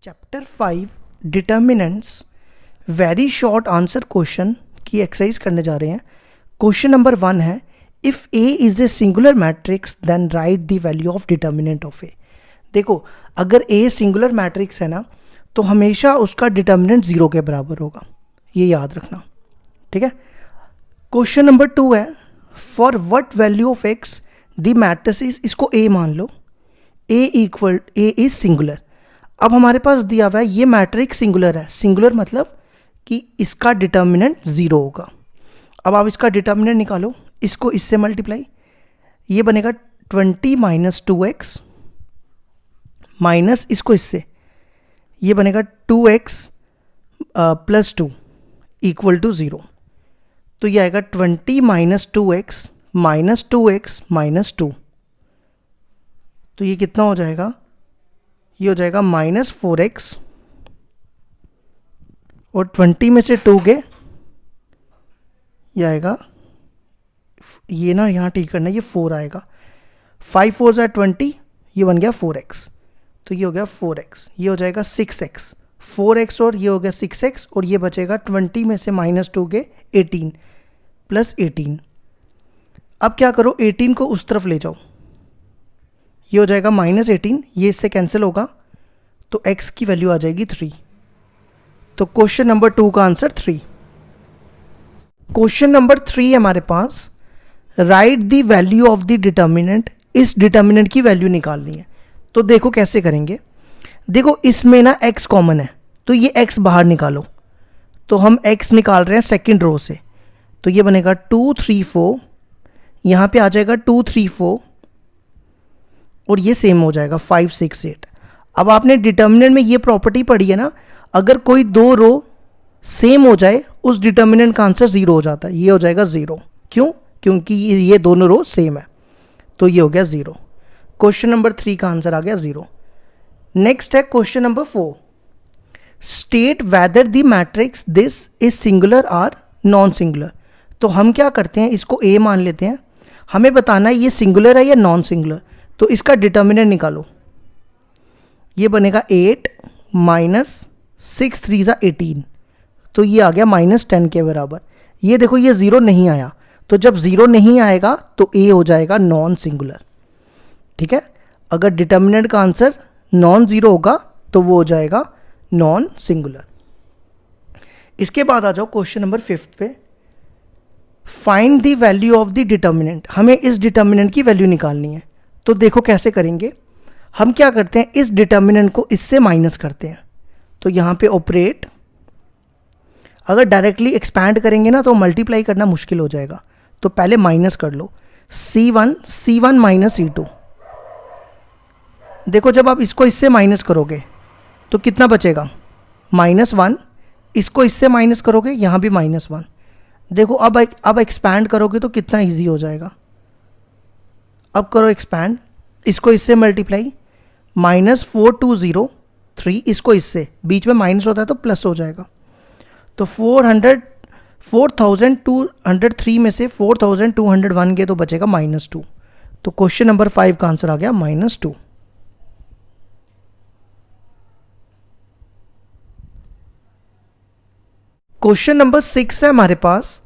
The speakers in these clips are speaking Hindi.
Chapter 5 determinants very short answer question की एक्सरसाइज करने जा रहे हैं। क्वेश्चन नंबर 1 है, if A is a singular matrix then write the value of determinant of A. देखो, अगर ए सिंगुलर मैट्रिक्स है ना, तो हमेशा उसका डिटर्मिनेंट 0 के बराबर होगा, ये याद रखना, ठीक है। क्वेश्चन नंबर 2 है, for what value of x the matrices, इसको ए मान लो, ए इज सिंगुलर। अब हमारे पास दिया हुआ है ये मैट्रिक्स सिंगुलर है। सिंगुलर मतलब कि इसका डिटर्मिनेंट 0 होगा। अब आप इसका डिटर्मिनेंट निकालो, इसको इससे मल्टीप्लाई, ये बनेगा 20 माइनस 2x माइनस इसको इससे, ये बनेगा 2x प्लस 2 इक्वल टू 0। तो ये आएगा 20 minus 2x minus 2x minus 2। तो ये कितना हो जाएगा? ये हो जाएगा माइनस 4x, और 20 में से 2 गए, ये आएगा, ये ना यहाँ ठीक करना, ये 4 आएगा। 5 4 ज़ा 20, ये बन गया 4x, तो ये हो गया 4x, ये हो जाएगा 6x, 4x और ये हो गया 6x, और ये बचेगा 20 में से माइनस 2 गए 18 प्लस 18। अब क्या करो, 18 को उस तरफ ले जाओ, ये हो जाएगा माइनस 18, ये इससे कैंसिल होगा, तो x की वैल्यू आ जाएगी 3। तो क्वेश्चन नंबर 2 का आंसर 3। क्वेश्चन नंबर 3 हमारे पास, write the value of the determinant. इस डिटर्मिनेंट की वैल्यू निकालनी है। तो देखो कैसे करेंगे। देखो, इसमें ना x कॉमन है, तो ये x बाहर निकालो। तो हम x निकाल रहे हैं सेकंड रो से, तो ये बनेगा 2 3 4, यहाँ पे आ जाएगा 2 3 4, और ये सेम हो जाएगा 5 6 8। अब आपने डिटर्मिनेंट में ये प्रॉपर्टी पढ़ी है ना, अगर कोई दो रो सेम हो जाए उस डिटर्मिनेंट का आंसर 0 हो जाता है। ये हो जाएगा 0, क्यों? क्योंकि ये दोनों रो सेम है, तो ये हो गया 0। क्वेश्चन नंबर 3 का आंसर आ गया 0। नेक्स्ट है question number 4, state whether the matrix this is singular or non singular. तो हम क्या करते हैं, इसको A मान लेते हैं, हमें बताना है ये सिंगुलर है या नॉन सिंगुलर। तो इसका डिटर्मिनेंट निकालो, ये बनेगा 8 माइनस 6 3 ज़ा 18, तो ये आ गया माइनस 10 के बराबर। ये देखो, ये 0 नहीं आया, तो जब 0 नहीं आएगा तो A हो जाएगा नॉन सिंगुलर, ठीक है। अगर डिटर्मिनेंट का आंसर नॉन 0 होगा तो वो हो जाएगा नॉन सिंगुलर। इसके बाद आ जाओ क्वेश्चन नंबर 5 पे, find the value of the determinant. हमें इस डिटर्मिनेंट की वैल्यू निकालनी है। तो देखो कैसे करेंगे। हम क्या करते हैं, इस डिटर्मिनेंट को इससे माइनस करते हैं, तो यहाँ पे ऑपरेट, अगर डायरेक्टली एक्सपैंड करेंगे ना तो मल्टीप्लाई करना मुश्किल हो जाएगा, तो पहले माइनस कर लो। C1 minus C2। देखो, जब आप इसको इससे माइनस करोगे तो कितना बचेगा? -1। इसको इससे माइनस करोगे, यहाँ भी -1। देखो, अब एक्सपैंड करोगे तो कितना इजी हो जाएगा। अब करो एक्सपैंड, इसको इससे मल्टीप्लाई, -4203, इसको इससे, बीच में माइनस होता है तो प्लस हो जाएगा। तो 4203 में से 4201 गए तो बचेगा -2। तो क्वेश्चन नंबर 5 का आंसर आ गया -2। क्वेश्चन नंबर 6 है हमारे पास,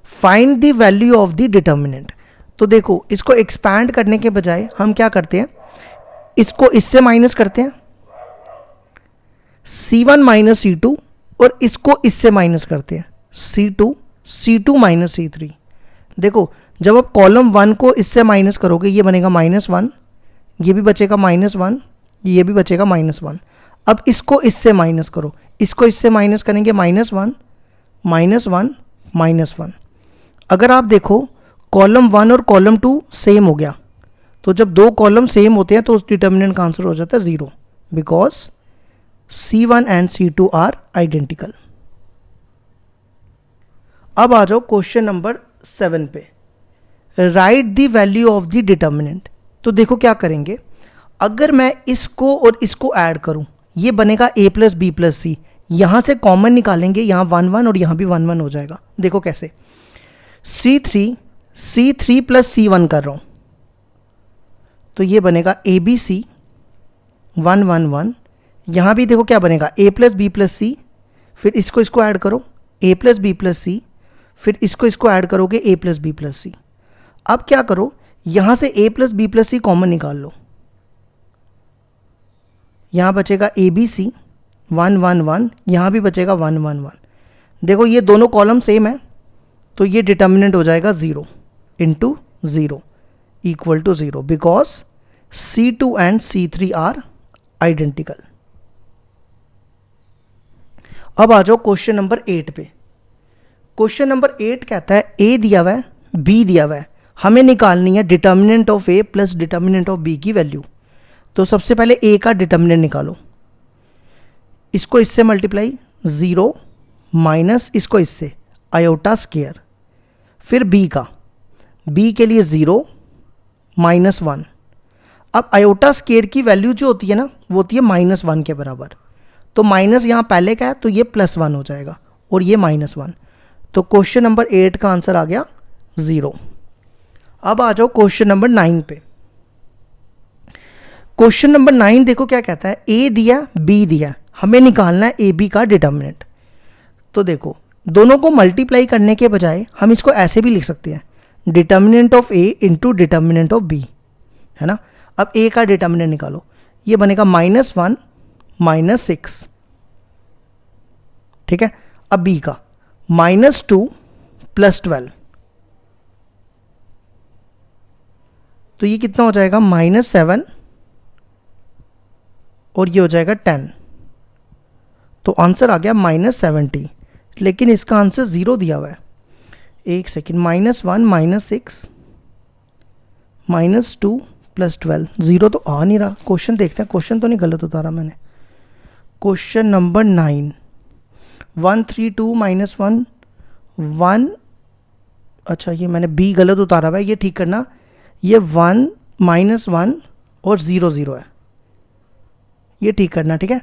find the value of the determinant. तो देखो, इसको एक्सपैंड करने के बजाय हम क्या करते हैं, इसको इससे माइनस करते हैं, C1 माइनस C2, और इसको इससे माइनस करते हैं, C2 माइनस C3। देखो, जब आप कॉलम 1 को इससे माइनस करोगे, ये बनेगा -1, ये भी बचेगा -1, ये भी बचेगा -1। अब इसको इससे माइनस करो, इसको इससे माइनस करेंगे -1 -1। अगर आप देखो, कॉलम 1 और कॉलम 2 सेम हो गया, तो जब दो कॉलम सेम होते हैं तो उस डिटर्मिनेंट का आंसर हो जाता है 0, because C1 and C2 are identical. अब आ जाओ क्वेश्चन नंबर 7 पे, write the value of the determinant. तो देखो क्या करेंगे, अगर मैं इसको और इसको ऐड करूं, ये बनेगा A plus B plus C, यहाँ से कॉमन निकालेंगे, यहाँ 1 1 और यहाँ भी 1 1 हो जाएगा। देखो कैसे, C3 प्लस C1 कर रहा हूँ, तो ये बनेगा ABC 1 1 1, यहाँ भी देखो क्या बनेगा, a plus B plus C, फिर इसको ऐड करो a plus B plus C, फिर इसको ऐड करोगे a plus B plus C. अब क्या करो, यहाँ से a plus B plus C common निकाल लो, यहाँ बचेगा ए बी सी 1 1 1, यहाँ भी बचेगा 1 1 1। देखो ये दोनों कॉलम सेम है, तो ये डिटर्मिनेंट हो जाएगा 0 into 0 equal to 0 because C2 and C3 are identical. अब आ जाओ क्वेश्चन नंबर 8 पे। क्वेश्चन नंबर 8 कहता है ए दिया हुआ है, बी दिया हुआ है, हमें निकालनी है determinant of A plus determinant of B की वैल्यू। तो सबसे पहले ए का डिटर्मिनेंट निकालो, इसको इससे मल्टीप्लाई 0 माइनस इसको इससे आयोटा स्क्वायर, फिर बी का, बी के लिए 0 माइनस 1। अब आयोटा स्क्वायर की वैल्यू जो होती है ना वो होती है -1 के बराबर, तो माइनस यहाँ पहले का है तो ये +1 हो जाएगा और ये -1। तो क्वेश्चन नंबर 8 का आंसर आ गया 0। अब आ जाओ क्वेश्चन नंबर 9 पे। क्वेश्चन नंबर 9 देखो क्या कहता है, ए दिया बी दिया, हमें निकालना है ए बी का डिटर्मिनेंट। तो देखो दोनों को मल्टीप्लाई करने के बजाय हम इसको ऐसे भी लिख सकते हैं, determinant of A into determinant of B, है ना। अब ए का डिटर्मिनेंट निकालो, ये बनेगा -1 -6, ठीक है। अब बी का -2 + 12, तो ये कितना हो जाएगा -7 और ये हो जाएगा 10, तो आंसर आ गया -70। लेकिन इसका आंसर 0 दिया हुआ है। एक सेकेंड, -1 -6 -2 + 12, 0 तो आ नहीं रहा। क्वेश्चन देखते हैं, क्वेश्चन तो नहीं गलत उतारा मैंने। क्वेश्चन नंबर 9, 1 3 2 -1 1, अच्छा ये मैंने बी गलत उतारा हुआ है, ये ठीक करना। ये 1 -1 और 0 0 है, ये ठीक करना, ठीक है।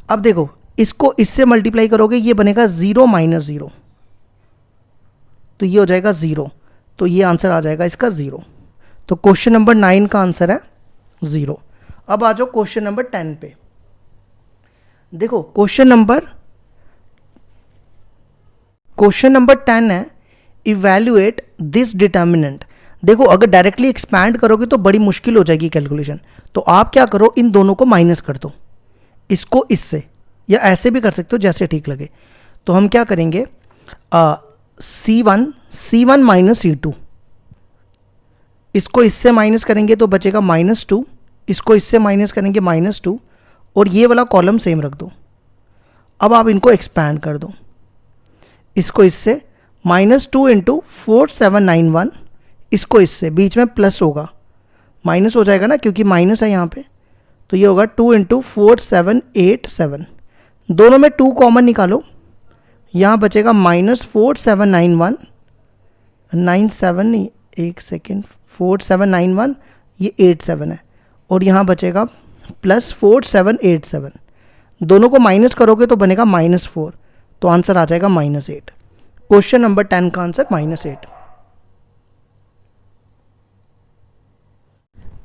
अब देखो इसको इससे मल्टीप्लाई करोगे, ये बनेगा 0 - 0, तो ये हो जाएगा 0, तो ये आंसर आ जाएगा इसका 0। तो क्वेश्चन नंबर 9 का आंसर है 0। अब आ जाओ क्वेश्चन नंबर 10 पे। देखो क्वेश्चन नंबर 10 है, इवैल्यूएट दिस डिटर्मिनेंट। देखो अगर डायरेक्टली एक्सपैंड करोगे तो बड़ी मुश्किल हो जाएगी कैलकुलेशन, तो आप क्या करो, इन दोनों को माइनस कर दो, इसको इससे, या ऐसे भी कर सकते हो जैसे ठीक लगे। तो हम क्या करेंगे, C1 - C2, इसको इससे माइनस करेंगे तो बचेगा -2, इसको इससे माइनस करेंगे -2, और ये वाला कॉलम सेम रख दो। अब आप इनको एक्सपैंड कर दो, इसको इससे -2 × 4791, इसको इससे, बीच में प्लस होगा, माइनस हो जाएगा ना क्योंकि माइनस है यहाँ पे, तो ये होगा 2 × 4787, दोनों में 2 कॉमन निकालो, यहाँ बचेगा -4791 97 नहीं, एक सेकेंड, 4791 ये 87 है, और यहाँ बचेगा +4787, दोनों को माइनस करोगे तो बनेगा -4, तो आंसर आ जाएगा -8। क्वेश्चन नंबर 10 का आंसर -8।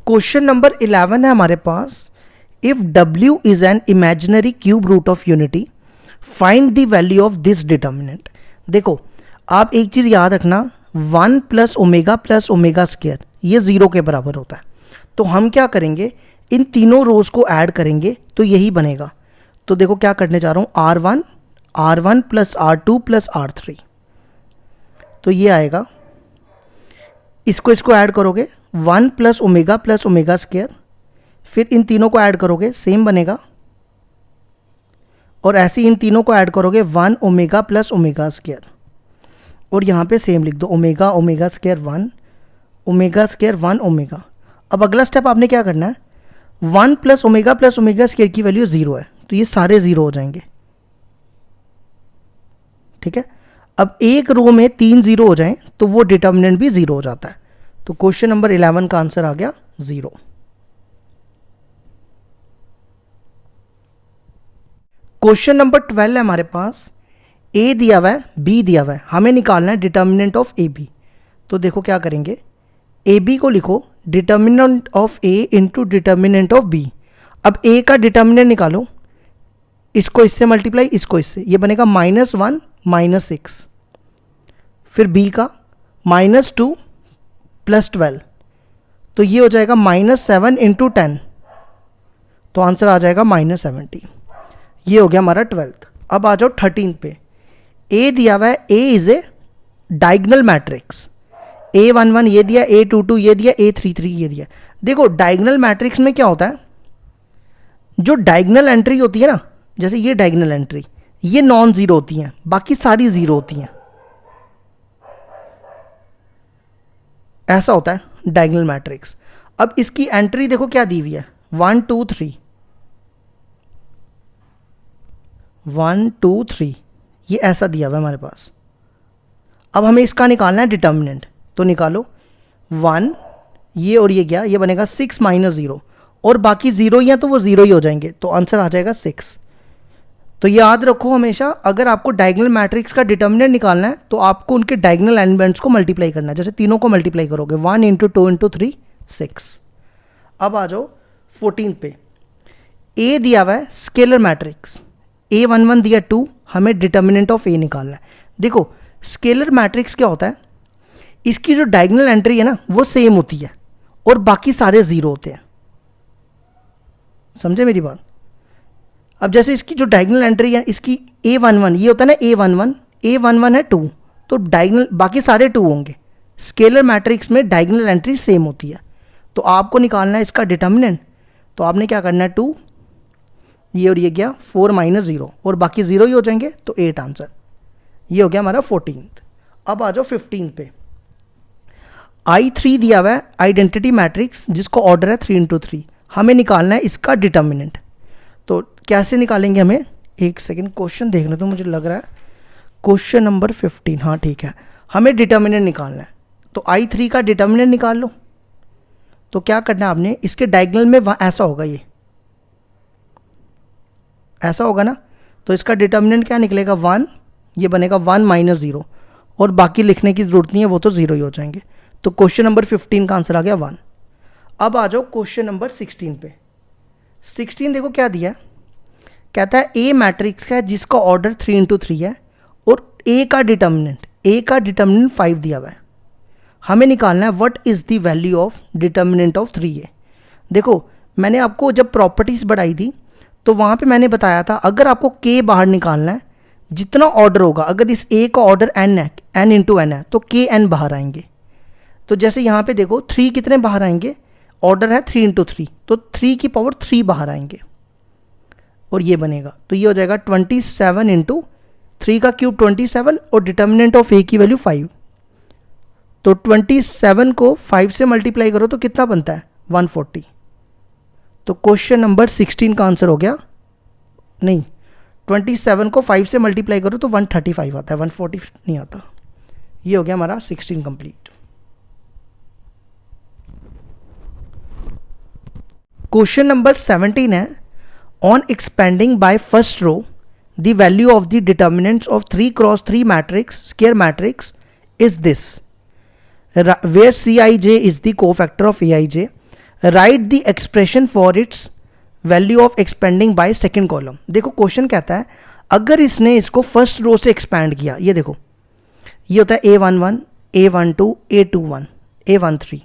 क्वेश्चन नंबर 11 है हमारे पास, if W is an imaginary cube root of unity find the value of this determinant. देखो आप एक चीज याद रखना, 1 + ω ये 0 के बराबर होता है। तो हम क्या करेंगे, इन तीनों रोज को ऐड करेंगे तो यही बनेगा। तो देखो क्या करने जा रहा हूं, R1 + R2 + R3, तो ये आएगा, इसको ऐड करोगे 1 + ω + ω², फिर इन तीनों को ऐड करोगे सेम बनेगा, और ऐसे इन तीनों को ऐड करोगे 1 ω + ω², और यहाँ पे सेम लिख दो, ω ω² 1 ω² 1 ω। अब अगला स्टेप आपने क्या करना है, 1 + ω + ω² की वैल्यू 0 है, तो ये सारे 0 हो जाएंगे, ठीक है। अब एक रो में 3 0 हो जाएं तो वो डिटर्मिनेंट भी 0 हो जाता है। तो क्वेश्चन नंबर 11 का आंसर आ गया 0। क्वेश्चन नंबर 12 है हमारे पास, ए दिया हुआ है, बी दिया हुआ है, हमें निकालना है डिटर्मिनेंट ऑफ ए बी। तो देखो क्या करेंगे, ए बी को लिखो determinant of A into determinant of B. अब ए का डिटर्मिनेंट निकालो, इसको इससे मल्टीप्लाई, इसको इससे, ये बनेगा -1 -6। फिर b का -2 + 12, तो ये हो जाएगा -7 × 10, तो आंसर आ जाएगा -70। ये हो गया हमारा 12th। अब आ जाओ 13 पे। a दिया हुआ है, a is A diagonal matrix. A11 ये दिया, A22 ये दिया, A33 ये दिया। देखो डायगोनल मैट्रिक्स में क्या होता है, जो डायगोनल एंट्री होती है ना, जैसे ये डायगोनल एंट्री, ये नॉन जीरो होती हैं, बाकी सारी जीरो होती हैं। ऐसा होता है डायगोनल मैट्रिक्स। अब इसकी एंट्री देखो क्या दी हुई है, 1 2 3 1 2 3, ये ऐसा दिया हुआ है हमारे पास। अब हमें इसका निकालना है डिटर्मिनेंट, तो निकालो 1, ये और ये गया, ये बनेगा 6 - 0, और बाकी जीरो ही हैं तो वो जीरो ही हो जाएंगे, तो आंसर आ जाएगा 6। तो याद रखो हमेशा, अगर आपको डायगोनल मैट्रिक्स का डिटर्मिनेंट निकालना है तो आपको उनके डायगोनल एलिमेंट्स को मल्टीप्लाई करना है। जैसे तीनों को मल्टीप्लाई करोगे, 1 × 2 × 3 6। अब आ जाओ 14 पे। ए दिया हुआ है स्केलर मैट्रिक्स, A11 दिया 2, हमें डिटर्मिनेंट ऑफ ए निकालना है। देखो स्केलर मैट्रिक्स क्या होता है, इसकी जो डायगोनल एंट्री है ना वो सेम होती है और बाकी सारे जीरो होते हैं। समझे मेरी बात? अब जैसे इसकी जो डायगोनल एंट्री है, इसकी A11, ये होता है ना A11 है 2, तो डायगोनल बाकी सारे 2 होंगे। स्केलर मैट्रिक्स में डायगोनल एंट्री सेम होती है, तो आपको निकालना है इसका डिटर्मिनेंट। तो आपने क्या करना है, 2, ये और ये गया 4 - 0, और बाकी जीरो ही हो जाएंगे, तो 8 आंसर। ये हो गया हमारा 14th। अब आ जाओ 15 पे। I3 दिया हुआ है आइडेंटिटी मैट्रिक्स, जिसको ऑर्डर है 3 × 3। हमें निकालना है इसका डिटर्मिनेंट। तो कैसे निकालेंगे, हमें एक सेकंड क्वेश्चन देखने तो, मुझे लग रहा है क्वेश्चन नंबर 15, हाँ ठीक है। हमें डिटर्मिनेंट निकालना है, तो I3 का डिटर्मिनेंट निकाल लो। तो क्या करना है आपने, इसके डायगोनल में ऐसा होगा, ये ऐसा होगा ना, तो इसका डिटर्मिनेंट क्या निकलेगा, 1, ये बनेगा 1 - 0, और बाकी लिखने की ज़रूरत नहीं है, वो तो ज़ीरो ही हो जाएंगे। तो क्वेश्चन नंबर 15 का आंसर आ गया 1। अब आ जाओ क्वेश्चन नंबर 16 पे। 16 देखो क्या दिया है, कहता है ए मैट्रिक्स का है जिसका ऑर्डर 3 × 3 है, और ए का डिटर्मिनेंट 5 दिया हुआ है। हमें निकालना है what is the value of determinant of 3a। देखो मैंने आपको जब प्रॉपर्टीज़ बढ़ाई थी तो वहाँ पे मैंने बताया था, अगर आपको k बाहर निकालना है, जितना ऑर्डर होगा, अगर इस a का ऑर्डर n है, n × n है, तो kn बाहर आएंगे। तो जैसे यहाँ पे देखो 3 कितने बाहर आएंगे, ऑर्डर है 3 × 3, तो 3 की पावर 3 बाहर आएंगे, और ये बनेगा, तो ये हो जाएगा 27 × 3 का क्यूब 27, और डिटर्मिनेंट ऑफ a की वैल्यू 5। तो 27 को 5 से मल्टीप्लाई करो तो कितना बनता है, 140। तो क्वेश्चन नंबर 16 का आंसर हो गया, नहीं 27 को 5 से मल्टीप्लाई करो तो 135 आता है, 140 नहीं आता। ये हो गया हमारा 16 कंप्लीट। क्वेश्चन नंबर 17 है, on expanding by first row the value of the determinants of 3 × 3 matrix square matrix is this, where Cij is the cofactor of Aij, write the expression for its value of expanding by second column। देखो क्वेश्चन कहता है, अगर इसने इसको फर्स्ट रो से एक्सपैंड किया, ये देखो ये होता है A11 A12 A21 A13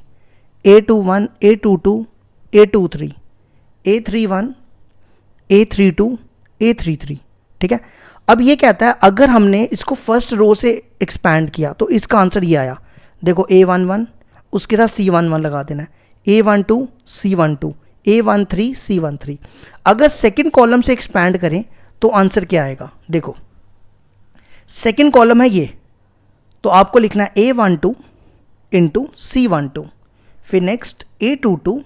A21 A22 A23 A31 A32 A33, ठीक है। अब ये कहता है अगर हमने इसको फर्स्ट रो से एक्सपैंड किया तो इसका आंसर ये आया। देखो A11 उसके साथ C11 लगा देना है, A12 C12 A13 C13। अगर सेकंड कॉलम से एक्सपैंड करें तो आंसर क्या आएगा, देखो सेकंड कॉलम है ये, तो आपको लिखना है A12 इंटू C12, फिर नेक्स्ट A22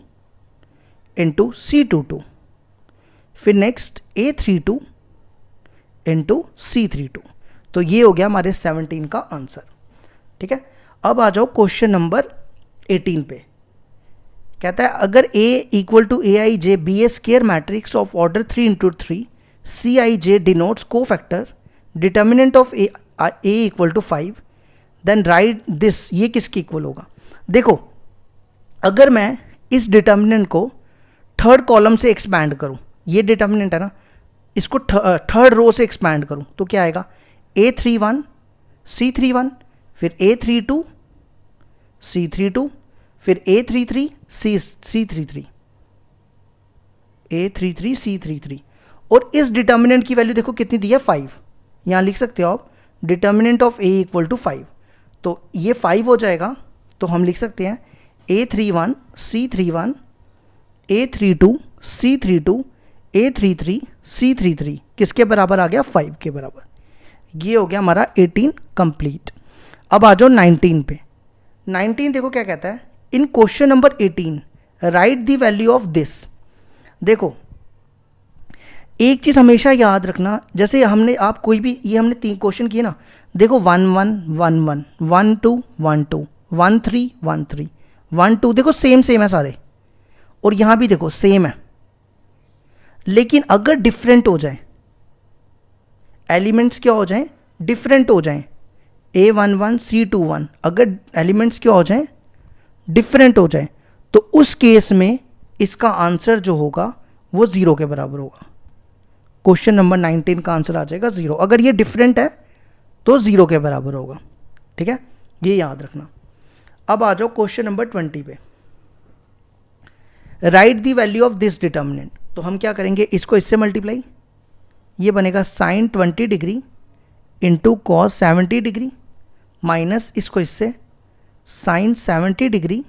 इंटू C22, फिर नेक्स्ट A32 इंटू C32। तो ये हो गया हमारे 17 का आंसर, ठीक है। अब आ जाओ क्वेश्चन नंबर 18 पे। कहता है अगर A equal to Aij be a square matrix of order 3 × 3 Cij denotes cofactor determinant of A equal to 5, then write this, ये किसके इक्वल होगा। देखो अगर मैं इस डिटर्मिनेंट को थर्ड कॉलम से एक्सपैंड करूं, ये डिटर्मिनेंट है ना, इसको थर्ड रो से एक्सपैंड करूं तो क्या आएगा, A31 C31, फिर A32 C32, फिर A33 C33, A33 C33। और इस डिटर्मिनेंट की वैल्यू देखो कितनी दी है, 5। यहाँ लिख सकते हो आप determinant of A equal to 5, तो ये 5 हो जाएगा। तो हम लिख सकते हैं A31 C31, A32 C32, A33 C33 किसके बराबर आ गया, 5 के बराबर। ये हो गया हमारा 18 कंप्लीट। अब आ जाओ 19 पे। 19 देखो क्या कहता है, in question number 18 write the value of this. देखो एक चीज़ हमेशा याद रखना, जैसे हमने आप कोई भी ये हमने 3 क्वेश्चन किए ना, देखो 1 1 1 1 1 2 1 2 1 3 1 3 1 2, देखो सेम सेम है सारे, और यहाँ भी देखो सेम है। लेकिन अगर डिफरेंट हो जाए, एलिमेंट्स क्या हो जाएं, डिफरेंट हो जाएं, A11 C21 अगर एलिमेंट्स क्या हो जाएं, डिफरेंट हो जाएं, तो उस केस में इसका आंसर जो होगा वो 0 के बराबर होगा। क्वेश्चन नंबर 19 का आंसर आ जाएगा 0। अगर ये डिफरेंट है तो 0 के बराबर होगा। ठीक है, ये याद रखना। अब आ जाओ क्वेश्चन नंबर 20 पे। Write the value of this determinant. तो हम क्या करेंगे, इसको इससे मल्टीप्लाई, ये बनेगा sine 20 degree into cos 70 degree minus इसको इससे sine 70 degree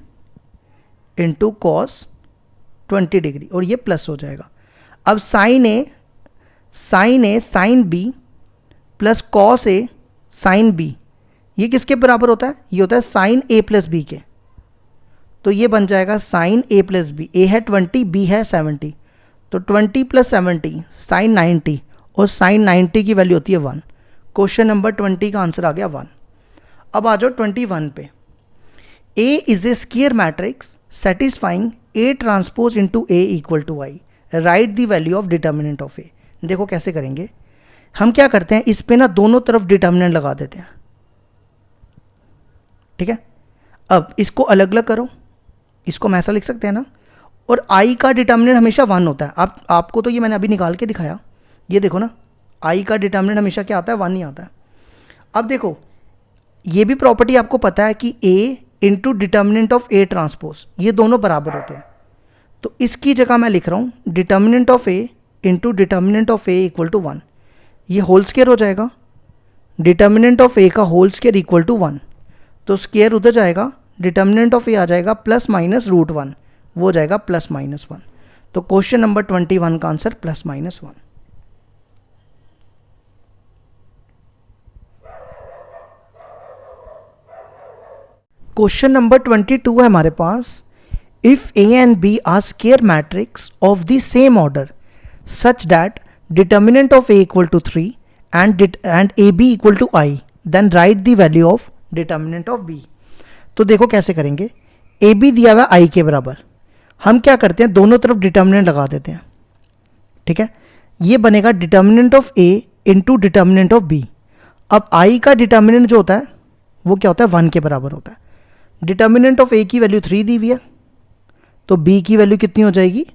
into cos 20 degree, और ये प्लस हो जाएगा। अब sine A sine B plus cos A sine B, ये किसके बराबर होता है, ये होता है साइन ए प्लस बी के। तो ये बन जाएगा साइन ए प्लस बी, ए है 20 बी है 70, तो 20 प्लस 70 साइन 90, और साइन 90 की वैल्यू होती है 1। क्वेश्चन नंबर 20 का आंसर आ गया 1। अब आ जाओ 21 पे। A is a square matrix satisfying A transpose into A equal to I। Write the value of determinant of A। देखो कैसे करेंगे, हम क्या करते हैं, इस पे ना दोनों तरफ डिटर्मिनेंट लगा देते हैं। ठीक है, अब इसको अलग अलग करो, इसको हम ऐसा लिख सकते हैं ना, और I का डिटर्मिनेंट हमेशा 1 होता है। आपको तो ये मैंने अभी निकाल के दिखाया, ये देखो ना, I का डिटर्मिनेंट हमेशा क्या आता है, 1 ही आता है। अब देखो ये भी प्रॉपर्टी आपको पता है कि A into determinant of A transpose, ये दोनों बराबर होते हैं। तो इसकी जगह मैं लिख रहा हूँ determinant of A into determinant of A equal to 1, ये होल स्क्वायर हो जाएगा। डिटर्मिनेंट ऑफ A का होल स्क्वायर इक्वल टू 1, तो स्क्वायर उधर जाएगा, डिटर्मिनेंट ऑफ A आ जाएगा प्लस माइनस रूट 1, वो हो जाएगा प्लस माइनस 1। तो क्वेश्चन नंबर 21 का answer plus minus 1। Question number 22 है हमारे पास। If A and B are square matrix of the same order such that determinant of A equal to 3 and AB equal to I, then write the value of determinant of B। तो देखो कैसे करेंगे, AB दिया हुआ I के बराबर, हम क्या करते हैं, दोनों तरफ डिटर्मिनेंट लगा देते हैं। ठीक है, ये बनेगा determinant of A into determinant of B। अब I का डिटर्मिनेंट जो होता है वो क्या होता है, 1 के बराबर होता है। डिटर्मिनेंट ऑफ A की वैल्यू 3 दी हुई है, तो B की वैल्यू कितनी हो जाएगी,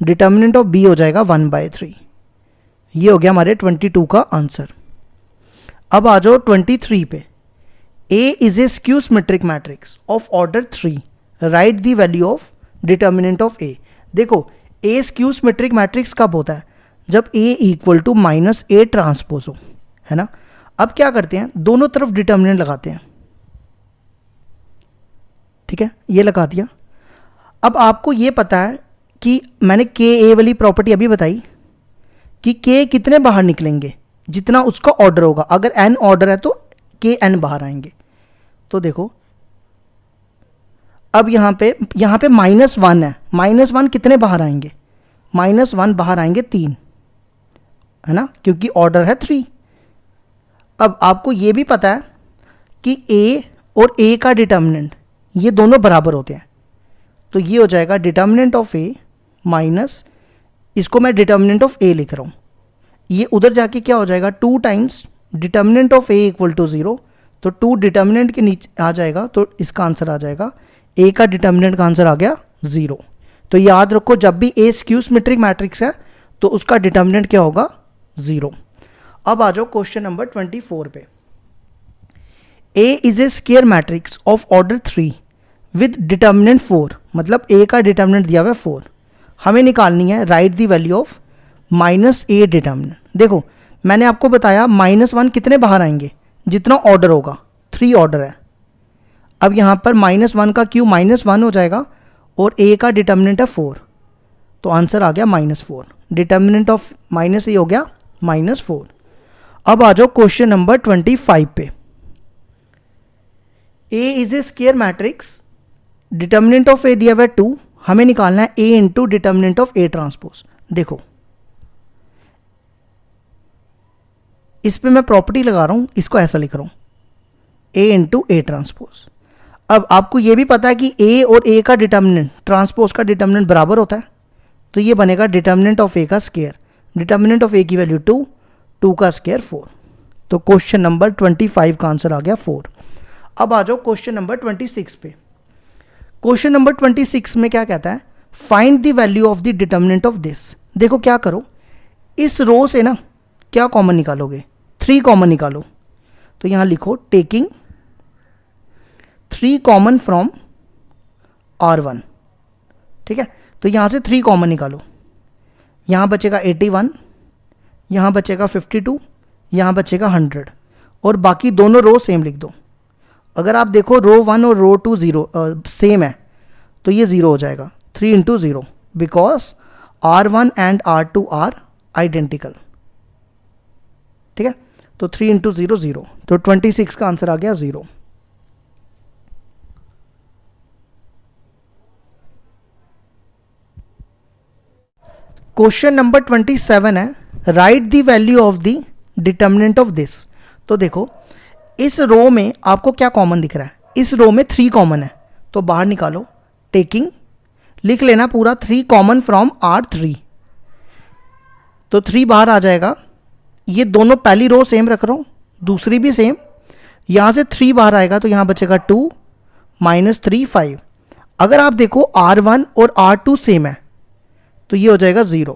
डिटर्मिनेंट ऑफ B हो जाएगा 1/3। ये हो गया हमारे 22 का आंसर। अब आ जाओ 23 पे। A is a skew symmetric matrix of order 3, write the value of determinant of A। देखो A स्क्यू सिमेट्रिक मैट्रिक्स कब होता है, जब A equal to minus A transpose हो, है ना। अब क्या करते हैं, दोनों तरफ डिटर्मिनेंट लगाते हैं। ठीक है, ये लगा दिया। अब आपको ये पता है कि मैंने के ए वाली प्रॉपर्टी अभी बताई कि के कितने बाहर निकलेंगे, जितना उसका ऑर्डर होगा। अगर एन ऑर्डर है तो के एन बाहर आएंगे। तो देखो अब यहाँ पे -1 है, -1 कितने बाहर आएंगे, -1 बाहर आएंगे 3, है ना, क्योंकि ऑर्डर है 3। अब आपको ये भी पता है कि ए और ए का डिटर्मिनेंट ये दोनों बराबर होते हैं, तो ये हो जाएगा डिटर्मिनेंट ऑफ ए माइनस, इसको मैं डिटर्मिनेंट ऑफ ए लिख रहा हूँ, ये उधर जाके क्या हो जाएगा 2 times determinant of A equal to 0, तो 2 डिटर्मिनेंट के नीचे आ जाएगा, तो इसका आंसर आ जाएगा, ए का डिटर्मिनेंट का आंसर आ गया 0। तो याद रखो जब भी ए स्क्यू सिमेट्रिक मैट्रिक्स है तो उसका डिटर्मिनेंट क्या होगा, 0। अब आ जाओ क्वेश्चन नंबर 24 पे। A is a square matrix of order 3 with determinant 4, मतलब ए का डिटर्मिनेंट दिया हुआ है 4, हमें निकालनी है right the value of minus A determinant. देखो मैंने आपको बताया -1 कितने बाहर आएंगे, जितना ऑर्डर होगा, 3 ऑर्डर है। अब यहाँ पर -1 का क्यूब -1 हो जाएगा और ए का डिटर्मिनेंट है 4, तो आंसर आ गया -4। डिटर्मिनेंट ऑफ माइनस ए हो गया -4। अब आ जाओ क्वेश्चन नंबर 25 पे। A is a square matrix, determinant of A दिया हुआ है 2, हमें निकालना है A into determinant of A transpose. देखो इस पे मैं प्रॉपर्टी लगा रहा हूं, इसको ऐसा लिख रहा हूं, ए इंटू ए ट्रांसपोज। अब आपको ये भी पता है कि ए और ए का डिटर्मिनेंट ट्रांसपोज का डिटर्मिनेंट बराबर होता है, तो ये बनेगा डिटर्मिनेंट ऑफ ए का स्क्वायर। डिटर्मिनेंट ऑफ ए की वैल्यू 2, 2 का स्क्वायर 4। तो क्वेश्चन नंबर 25 का आंसर आ गया 4। अब आ जाओ क्वेश्चन नंबर 26 पे। क्वेश्चन नंबर 26 में क्या कहता है, find the value of the determinant of this. देखो क्या करो, इस रो से ना क्या कॉमन निकालोगे, 3 कॉमन निकालो। तो यहां लिखो टेकिंग 3 कॉमन फ्रॉम R1, ठीक है। तो यहां से 3 कॉमन निकालो, यहां बचेगा 81, यहां बचेगा 52, यहां बचेगा 100, और बाकी दोनों रो सेम लिख दो। अगर आप देखो रो 1 और रो 2 0 सेम है, तो ये 0 हो जाएगा, 3 into 0, because R1 and R2 are identical, ठीक है। तो 3 इंटू 0 0, तो 26 का आंसर आ गया 0। क्वेश्चन नंबर 27 है, right the value of the determinant of this. तो देखो इस रो में आपको क्या कॉमन दिख रहा है, इस रो में 3 कॉमन है, तो बाहर निकालो टेकिंग, लिख लेना पूरा 3 कॉमन फ्रॉम R3, तो 3 बाहर आ जाएगा। ये दोनों पहली रो सेम रख रहा हूं, दूसरी भी सेम, यहां से 3 बाहर आएगा तो यहां बचेगा 2 -3 5। अगर आप देखो R1 और R2 सेम है, तो ये हो जाएगा 0,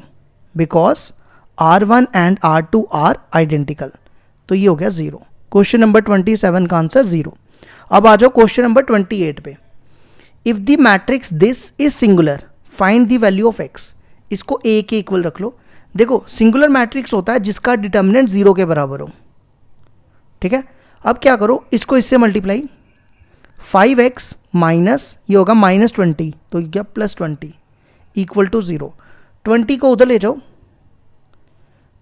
because R1 and R2 are identical, तो ये हो गया 0। क्वेश्चन नंबर 27 का आंसर 0। अब आ जाओ क्वेश्चन नंबर 28 पे। If the matrix this is singular find the value of x। इसको a के इक्वल रख लो। देखो सिंगुलर मैट्रिक्स होता है जिसका डिटर्मिनेंट 0 के बराबर हो, ठीक है। अब क्या करो, इसको इससे मल्टीप्लाई, 5x माइनस ये होगा -20, तो ये क्या +20 इक्वल टू 0। 20 को उधर ले जाओ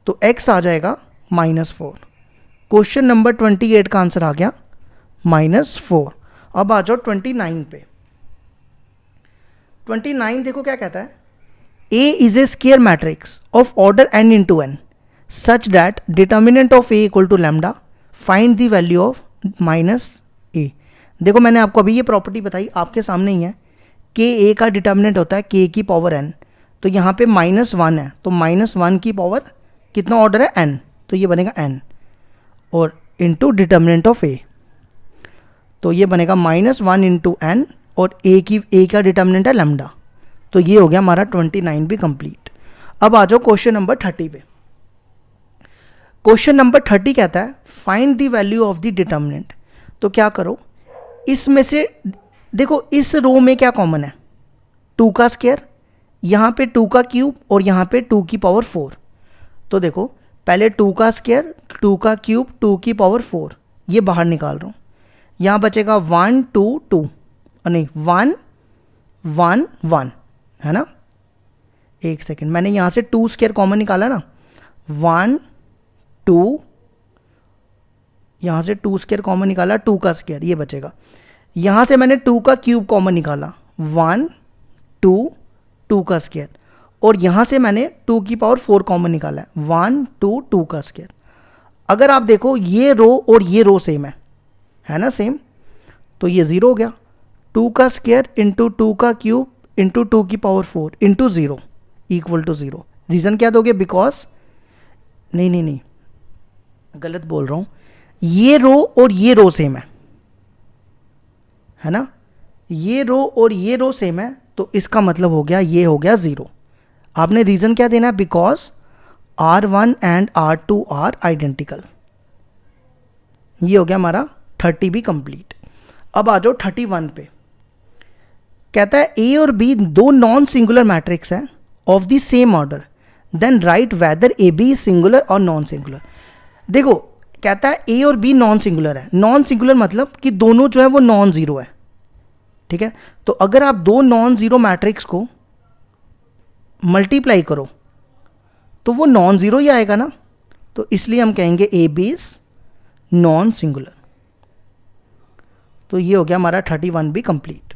तो x आ जाएगा -4। क्वेश्चन नंबर 28 का आंसर आ गया -4। अब आ जाओ 29 पे। 29 देखो क्या कहता है, A is a square matrix of order n into n such that determinant of A equal to lambda, find the value of -a। देखो मैंने आपको अभी ये प्रॉपर्टी बताई, आपके सामने ही है, कि A का डिटर्मिनेंट होता है k की पावर n, तो यहाँ पे -1 है, तो -1 की पावर कितना ऑर्डर है n, तो ये बनेगा n, और इंटू डिटर्मिनेंट ऑफ A, तो ये बनेगा -1 इंटू n, और A का डिटर्मिनेंट है लैम्डा, तो ये हो गया हमारा 29 भी कंप्लीट। अब आ जाओ क्वेश्चन नंबर 30 पे। क्वेश्चन नंबर 30 कहता है find the value of the determinant. तो क्या करो, इसमें से देखो इस रो में क्या कॉमन है, 2 का स्क्वायर, यहाँ पे 2 का क्यूब, और यहाँ पे 2 की पावर 4। तो देखो पहले 2 का स्क्वायर, 2 का क्यूब, 2 की पावर 4, ये बाहर निकाल रहा हूँ। यहाँ बचेगा 1 2 2, नहीं 1 1 1, है ना। एक सेकेंड, मैंने यहाँ से 2 स्क्वायर कॉमन निकाला ना, 1 2, यहाँ से 2 स्क्वायर कॉमन निकाला, 2 का स्क्वायर ये बचेगा। यहाँ से मैंने 2 का क्यूब कॉमन निकाला, 1 2 2 का स्क्वायर, और यहाँ से मैंने 2 की पावर 4 कॉमन निकाला है, 1 2 2 का स्क्वायर। अगर आप देखो ये रो और ये रो सेम है ना सेम, तो ये 0 हो गया। 2 का स्क्वायर इंटू 2 का क्यूब इंटू 2 की power 4 into 0 equal to 0। Reason क्या दोगे, बिकॉज नहीं गलत बोल रहा हूँ, ये रो और ये रो सेम है ना, ये रो और ये रो सेम है, तो इसका मतलब हो गया ये हो गया 0। आपने रीज़न क्या देना है, because R1 and R2 are identical. ये हो गया हमारा 30 भी कंप्लीट। अब आ जाओ 31 पे। कहता है ए और बी दो नॉन सिंगुलर मैट्रिक्स है of the same order, then write whether A B singular और नॉन सिंगुलर। देखो कहता है ए और बी नॉन सिंगुलर है। नॉन सिंगुलर मतलब कि दोनों जो है वो नॉन जीरो है, ठीक है। तो अगर आप दो नॉन जीरो मैट्रिक्स को मल्टीप्लाई करो तो वो नॉन जीरो ही आएगा ना, तो इसलिए हम कहेंगे A B is non singular. तो ये हो गया हमारा 31 भी कंप्लीट।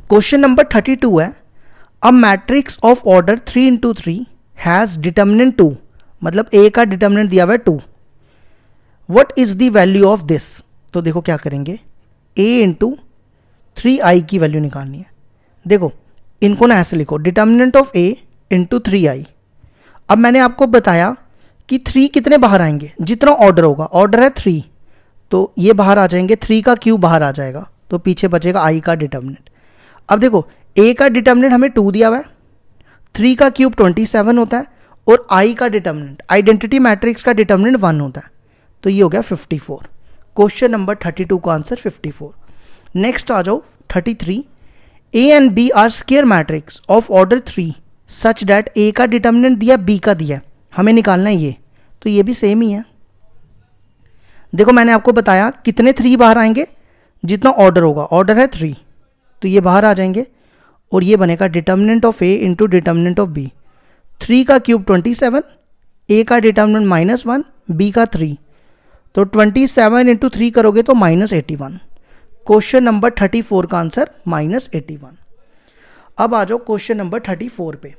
क्वेश्चन नंबर 32 है, a matrix of order 3 into 3 has determinant 2, मतलब ए का डिटर्मिनेंट दिया हुआ है 2। What is the value of this? तो देखो क्या करेंगे, a इंटू 3i की वैल्यू निकालनी है। देखो इनको ना ऐसे लिखो, determinant of a into 3i। अब मैंने आपको बताया कि 3 कितने बाहर आएंगे, जितना ऑर्डर होगा। ऑर्डर है 3, तो ये बाहर आ जाएंगे, 3 का क्यूब बाहर आ जाएगा, तो पीछे बचेगा i का डिटर्मिनेंट। अब देखो a का डिटर्मिनेंट हमें 2 दिया हुआ है, 3 का क्यूब 27 होता है, और i का डिटर्मिनेंट आइडेंटिटी मैट्रिक्स का डिटर्मिनेंट 1 होता है, तो ये हो गया 54। क्वेश्चन नंबर 32 का आंसर 54। नेक्स्ट आ जाओ 33, a and b are square matrix of order 3 such that a का डिटर्मिनेंट दिया b का दिया, हमें निकालना है ये, तो ये भी सेम ही है। देखो मैंने आपको बताया कितने 3 बाहर आएंगे, जितना ऑर्डर होगा। ऑर्डर है 3, तो ये बाहर आ जाएंगे, और ये बनेगा determinant of a into determinant of b। 3 का क्यूब 27, a का डिटर्मिनेंट -1, b का 3, तो 27 इंटू 3 करोगे तो -81। क्वेश्चन नंबर 34 का आंसर -81। अब आ जाओ क्वेश्चन नंबर 34 पे।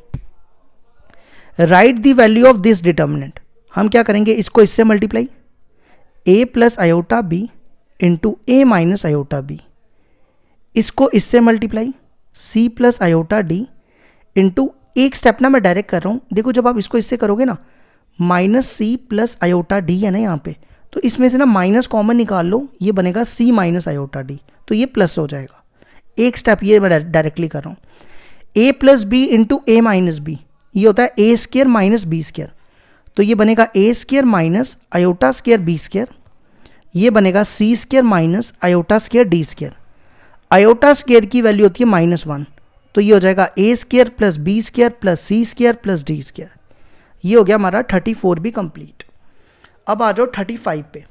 Write the value of this determinant. हम क्या करेंगे, इसको इससे multiply, a plus iota b into a minus iota b। इसको इससे multiply, c plus iota d into, एक स्टेप ना मैं डायरेक्ट कर रहा हूँ। देखो जब आप इसको इससे करोगे ना, -c प्लस आयोटा d है ना यहाँ पे, तो इसमें से ना माइनस कॉमन निकाल लो, ये बनेगा c माइनस आयोटा d, तो ये प्लस हो जाएगा। एक स्टेप ये मैं डायरेक्टली कर रहा हूँ। a plus B into A minus B, ये होता है a square minus B square, तो ये बनेगा a square minus iota square B square. ये बनेगा c square minus iota square D square. Iota square की वैल्यू होती है -1, तो ये हो जाएगा a square plus B square plus C square plus D square. ये हो गया हमारा 34 भी कंप्लीट। अब आ जाओ 35 पे।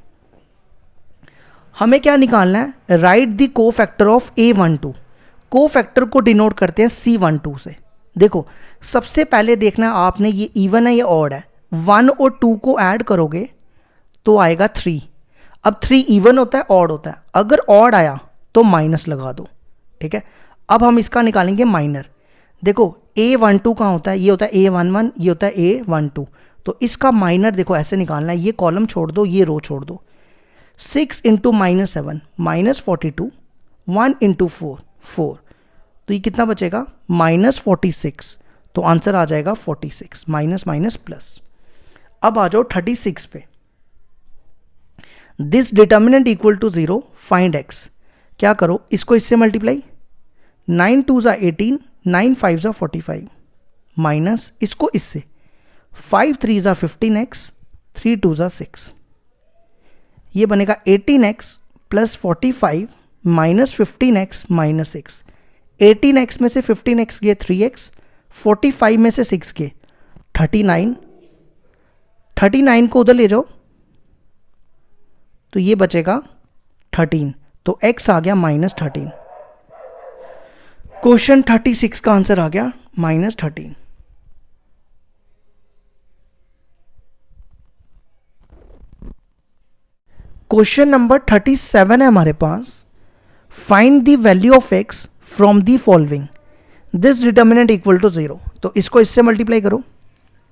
हमें क्या निकालना है, right the cofactor of a12। Cofactor को डिनोट करते हैं c12 से। देखो सबसे पहले देखना आपने, ये इवन है ये ऑड है, 1 और 2 को ऐड करोगे तो आएगा 3। अब 3 इवन होता है ऑड होता है, अगर ऑड आया तो माइनस लगा दो, ठीक है। अब हम इसका निकालेंगे माइनर। देखो a12 कहाँ होता है, ये होता है a11, ये होता है a12, तो इसका माइनर देखो ऐसे निकालना है, ये कॉलम छोड़ दो, ये रो छोड़ दो। 6 इंटू -7 -42, 1 इंटू 4 4, तो ये कितना बचेगा -46, तो आंसर आ जाएगा 46, माइनस माइनस प्लस। अब आ जाओ 36 पे। This determinant equal to 0, find x। क्या करो, इसको इससे मल्टीप्लाई, 9 2 ज़ा 18, 9 5 ज़ा 45, माइनस इसको इससे, 5 3 ज़ा 15x, 3 2 ज़ा 6। ये बनेगा 18x plus 45 minus 15x minus 6। 18x में से 15x गए 3x, 45 में से 6 गए 39, 39 को उधर ले जाओ तो ये बचेगा 13, तो x आ गया -13। क्वेश्चन 36 का आंसर आ गया -13। क्वेश्चन नंबर 37 है हमारे पास। Find the value of x from the following, this determinant equal to 0। तो इसको इससे मल्टीप्लाई करो,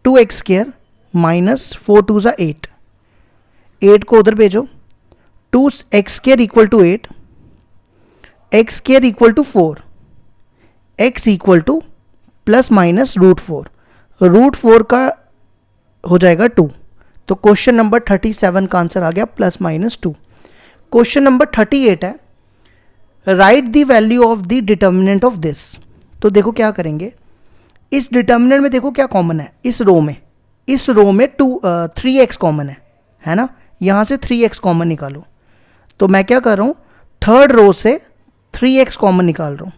2x स्क्वायर माइनस 4 2 ज़ा 8, 8 को उधर भेजो, 2x square equal to 8, x square equal to 4, x equal to plus minus √4, √4 का हो जाएगा 2। तो क्वेश्चन नंबर 37 का आंसर आ गया +-2। क्वेश्चन नंबर 38 है, right the value of the determinant of this. तो देखो क्या करेंगे, इस डिटर्मिनेंट में देखो क्या कॉमन है, इस रो में 3x कॉमन है ना, यहाँ से 3x कॉमन निकालो। तो मैं क्या कर रहा हूँ, थर्ड रो से 3x कॉमन निकाल रहा हूँ।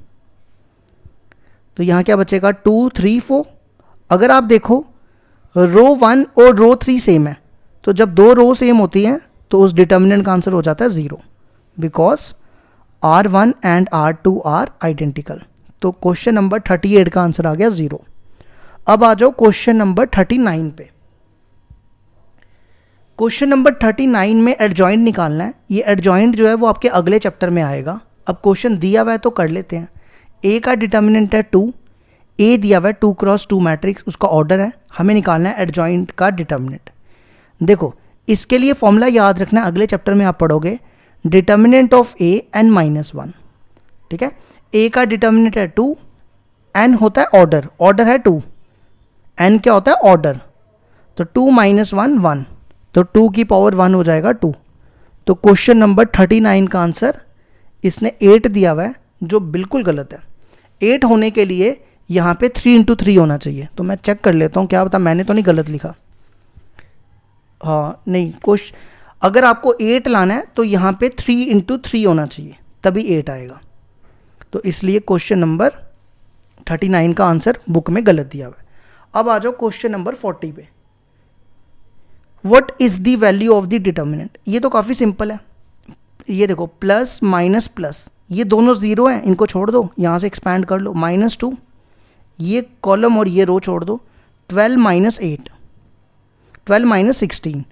तो यहाँ क्या बचेगा 2 3 4। अगर आप देखो रो 1 और रो 3 सेम है, तो जब दो रो सेम होती हैं तो उस डिटर्मिनेंट का आंसर हो जाता है 0, because R1 and R2 are identical. तो क्वेश्चन नंबर 38 का आंसर आ गया 0। अब आ जाओ क्वेश्चन नंबर 39 पे। क्वेश्चन नंबर 39 में एडजॉइंट निकालना है। ये एडजॉइंट जो है वो आपके अगले चैप्टर में आएगा। अब क्वेश्चन दिया हुआ है तो कर लेते हैं। ए का डिटर्मिनेंट है 2, ए दिया हुआ है 2x2 मैट्रिक्स, उसका ऑर्डर है, हमें निकालना है एडजॉइंट का डिटर्मिनेंट। देखो इसके लिए फॉर्मूला याद रखना, अगले चैप्टर में आप पढ़ोगे, डिटर्मिनेंट ऑफ ए n -1। ठीक है, ए का डिटर्मिनेंट है 2, n होता है ऑर्डर, ऑर्डर है 2, n क्या होता है ऑर्डर, तो 2 - 1 1, तो 2 की पावर 1 हो जाएगा 2। तो क्वेश्चन नंबर 39 का आंसर इसने 8 दिया हुआ है, जो बिल्कुल गलत है। 8 होने के लिए यहाँ पे 3 × 3 होना चाहिए। तो मैं चेक कर लेता हूँ, क्या पता मैंने तो नहीं गलत लिखा। हाँ नहीं, अगर आपको 8 लाना है तो यहाँ पे 3 × 3 होना चाहिए, तभी 8 आएगा। तो इसलिए क्वेश्चन नंबर 39 का आंसर बुक में गलत दिया हुआ है। अब आ जाओ क्वेश्चन नंबर 40 पे। What is the value of the determinant. ये तो काफ़ी सिंपल है। ये देखो प्लस माइनस प्लस, ये दोनों जीरो हैं, इनको छोड़ दो, यहाँ से एक्सपैंड कर लो, -2, ये कॉलम और ये रो छोड़ दो, 12 - 8, 12 - 16,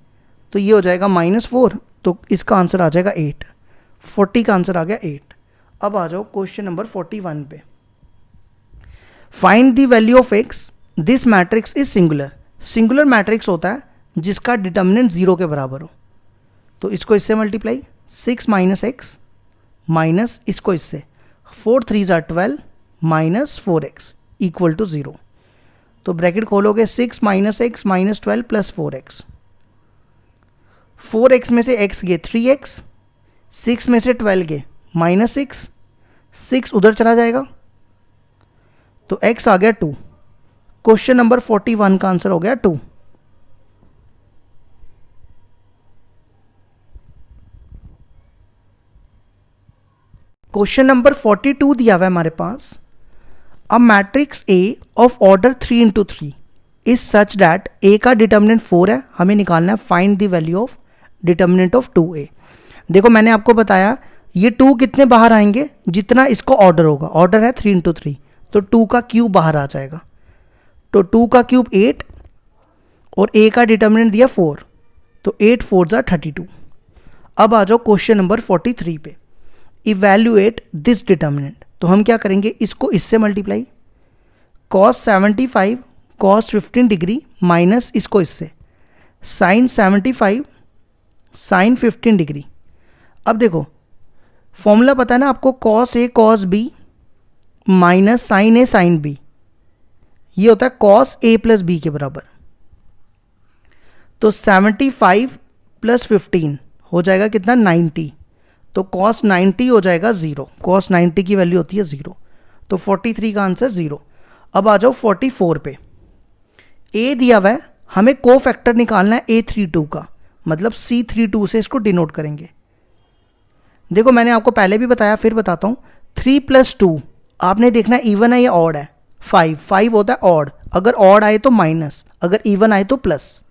तो ये हो जाएगा -4, तो इसका आंसर आ जाएगा 8। 40 का आंसर आ गया 8। अब आ जाओ क्वेश्चन नंबर 41 पे। Find the value of x, this matrix is singular. Singular matrix होता है जिसका डिटर्मिनेंट 0 के बराबर हो। तो इसको इससे मल्टीप्लाई, 6 - x माइनस इसको इससे, 4 3 = 12 माइनस 4x इक्वल टू 0। तो ब्रैकेट खोलोगे, 6 - x - 12 प्लस 4x, 4x में से x गए 3x, 6 में से 12 गए -6, 6 उधर चला जाएगा, तो x आ गया 2। क्वेश्चन नंबर 41 का आंसर हो गया 2। क्वेश्चन नंबर 42 दिया हुआ है हमारे पास। A matrix A of order 3 × 3 is such that A का डिटर्मिनेंट 4 है, हमें निकालना है find the value of determinant of 2A। देखो मैंने आपको बताया ये 2 कितने बाहर आएंगे, जितना इसको ऑर्डर होगा, ऑर्डर है 3 × 3, तो 2 का क्यूब बाहर आ जाएगा, तो 2 का क्यूब 8 और A का डिटर्मिनेंट दिया 4, तो 8 4 = 32। अब आ जाओ क्वेश्चन नंबर 43 पे। Evaluate this determinant. तो हम क्या करेंगे, इसको इससे multiply, cos 75 cos 15 degree minus इसको इससे, sin 75 sin 15 डिग्री। अब देखो फॉर्मूला पता है ना आपको, cos A cos B minus sin A sin B, ये होता है cos A प्लस B के बराबर। तो 75 + 15 हो जाएगा कितना, 90, तो cos 90 हो जाएगा 0, cos 90 की वैल्यू होती है 0, तो 43 का आंसर 0। अब आ जाओ 44 पे। A दिया हुआ है, हमें को फैक्टर निकालना है A32 का, मतलब C32 से इसको डिनोट करेंगे। देखो मैंने आपको पहले भी बताया, फिर बताता हूँ, 3 + 2 आपने देखना है इवन है या ऑड है। 5 होता है ऑड, अगर ऑड आए तो माइनस, अगर इवन आए तो प्लस।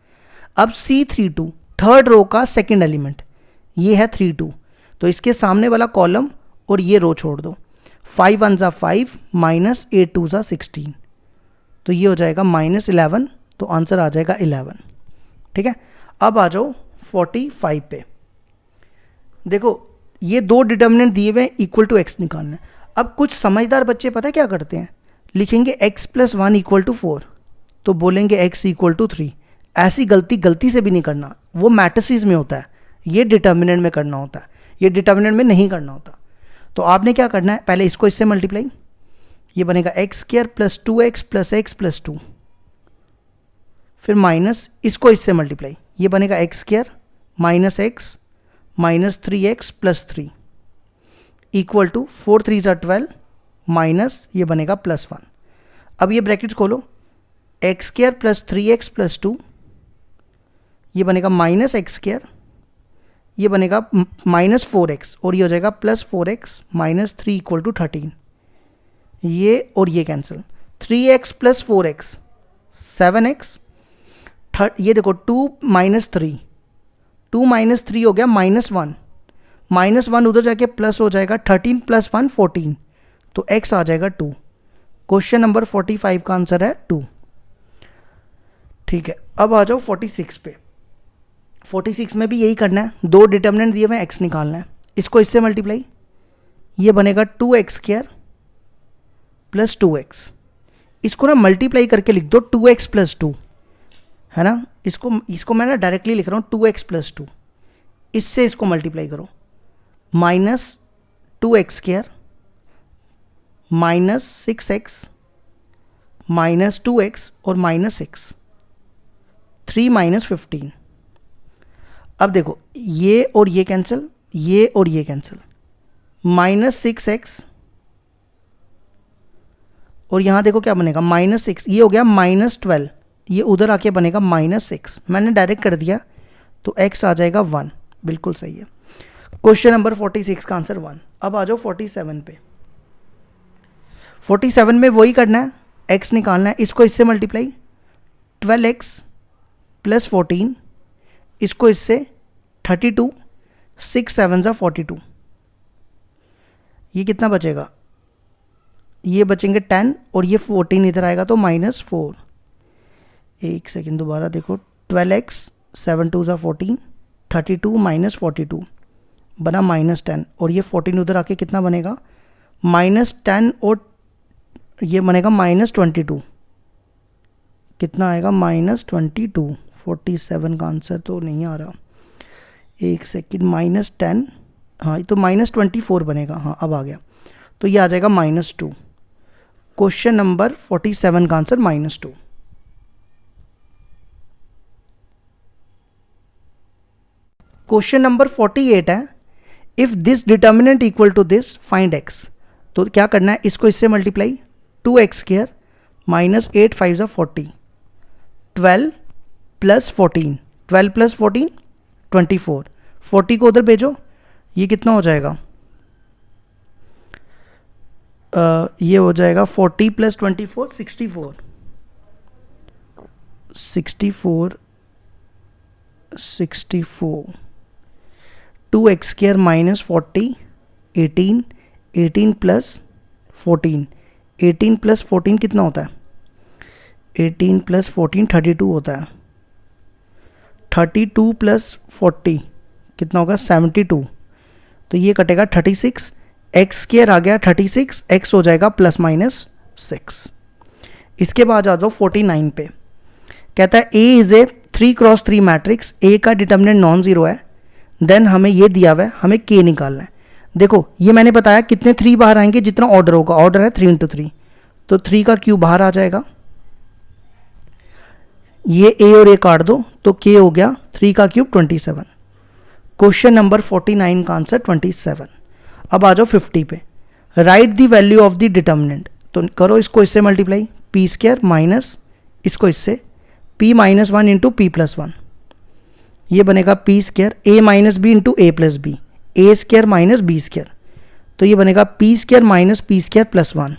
अब C32 थर्ड रो का सेकेंड एलिमेंट, ये है 32, तो इसके सामने वाला कॉलम और ये रो छोड़ दो, 5 1 = 5 माइनस 8 2 = 16, तो ये हो जाएगा -11, तो आंसर आ जाएगा 11। ठीक है, अब आ जाओ 45 पे। देखो ये दो डिटर्मिनेंट दिए हुए इक्वल टू x निकालना है। अब कुछ समझदार बच्चे पता है क्या करते हैं, लिखेंगे x + 1 = 4, तो बोलेंगे x = 3। ऐसी गलती से भी नहीं करना, वो मैट्रिसेस में होता है, ये डिटर्मिनेंट में करना होता है, ये डिटर्मिनेंट में नहीं करना होता। तो आपने क्या करना है, पहले इसको इससे मल्टीप्लाई, ये बनेगा x² + 2x + x + 2, फिर माइनस इसको इससे मल्टीप्लाई, ये बनेगा x² - x - 3x + 3, equal to 4 3 ज़ा 12 माइनस ये बनेगा +1। अब ये ब्रैकेट्स खोलो, x square plus 3x plus 2, ये बनेगा माइनस एक्स स्क्वायर, ये बनेगा माइनस 4x और ये हो जाएगा plus 4x minus 3 equal to 13। ये और ये cancel, 3x plus 4x 7x, ये देखो 2 माइनस 3, 2 माइनस 3 हो गया -1, -1 उधर जाके प्लस हो जाएगा, 13 प्लस 1 14, तो x आ जाएगा 2। क्वेश्चन नंबर 45 का आंसर है 2। ठीक है, अब आ जाओ 46 पे। 46 में भी यही करना है, दो डिटर्मिनेंट दिए हुए x निकालना है, इसको इससे मल्टीप्लाई, ये बनेगा 2x स्क्वायर प्लस 2x, इसको ना मल्टीप्लाई करके लिख दो 2x प्लस 2, है ना, इसको मैं ना डायरेक्टली लिख रहा हूँ 2x प्लस 2, इससे इसको मल्टीप्लाई करो, minus 2x square minus 6x minus 2x और माइनस 6, 3 माइनस 15। अब देखो ये और ये कैंसिल, ये और ये कैंसिल, माइनस 6x और यहाँ देखो क्या बनेगा -6, ये हो गया -12, ये उधर आके बनेगा -6, मैंने डायरेक्ट कर दिया तो x आ जाएगा 1, बिल्कुल सही है। क्वेश्चन नंबर 46 का आंसर 1। अब आ जाओ 47 पे। 47 में वही करना है, x निकालना है, इसको इससे मल्टीप्लाई, 12x प्लस 14, इसको इससे 32, 6 7 ज़ा 42, ये कितना बचेगा, ये बचेंगे 10 और ये 14 इधर आएगा तो -4। एक सेकेंड दोबारा देखो, 12x 7 2 ज़ा 14, 32 माइनस 42 बना -10 और ये 14 उधर आके कितना बनेगा -10 और ये बनेगा -22, कितना आएगा -22। 47 का आंसर तो नहीं आ रहा, एक सेकेंड, -10, हाँ तो -24 बनेगा, हाँ अब आ गया, तो ये आ जाएगा -2। क्वेश्चन नंबर 47 का आंसर -2। क्वेश्चन नंबर 48 है, if this determinant equal to this find x। तो क्या करना है, इसको इससे मल्टीप्लाई, 2x स्क्वायर माइनस 8 5 ज़ा 40, 12 प्लस 14, 12 प्लस 14 24, 40 को उधर भेजो, ये कितना हो जाएगा, ये हो जाएगा 40 plus 24 64, 2x square minus 40 18, 18 plus 14, 18 plus 14 कितना होता है, 18 प्लस 14 32 होता है, 32 प्लस 40 कितना होगा 72, तो ये कटेगा 36, एक्स स्क्वायर आ गया 36, एक्स हो जाएगा ±6। इसके बाद आ जाओ 49 पे। कहता है ए इज़ ए 3x3 मैट्रिक्स, ए का डिटर्मिनेंट नॉन ज़ीरो है, देन हमें ये दिया हुआ है, हमें के निकालना है। देखो ये मैंने बताया कितने 3 बाहर आएंगे, जितना ऑर्डर होगा, ऑर्डर है 3 × 3, तो 3 का क्यूब बाहर आ जाएगा, ये ए और ए काट दो तो के हो गया 3 का क्यूब 27। क्वेश्चन नंबर 49 का आंसर 27। अब आ जाओ 50 पे, write the value of the determinant. तो करो इसको इससे मल्टीप्लाई, पी स्क्वायर माइनस इसको इससे p minus 1 into P plus 1, ये बनेगा P square A minus b into A plus B, a square minus B square, तो ये बनेगा P square minus P square plus 1,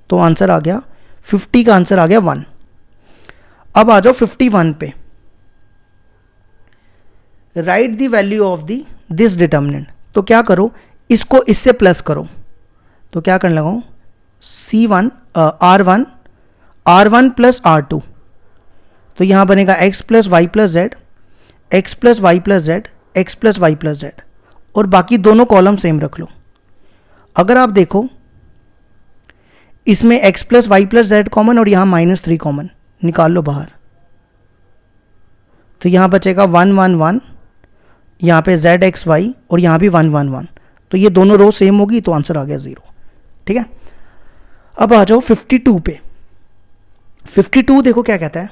तो आंसर आ गया 50 का आंसर आ गया 1। अब आ जाओ 51 पे, write the value of the this determinant. तो क्या करो, इसको इससे प्लस करो, तो क्या करने लगा C1 R1 प्लस R2, तो यहाँ बनेगा x plus Y plus Z, X plus Y plus Z, X plus Y plus Z, और बाकी दोनों कॉलम सेम रख लो। अगर आप देखो इसमें x plus Y plus Z common और यहाँ -3 कॉमन, निकाल लो बाहर, तो यहाँ बचेगा 1 1 1, यहाँ पे z x y और यहाँ भी 1 1 1, तो ये दोनों रो सेम होगी, तो आंसर आ गया 0। ठीक है, अब आ जाओ 52 पे। 52 देखो क्या कहता है,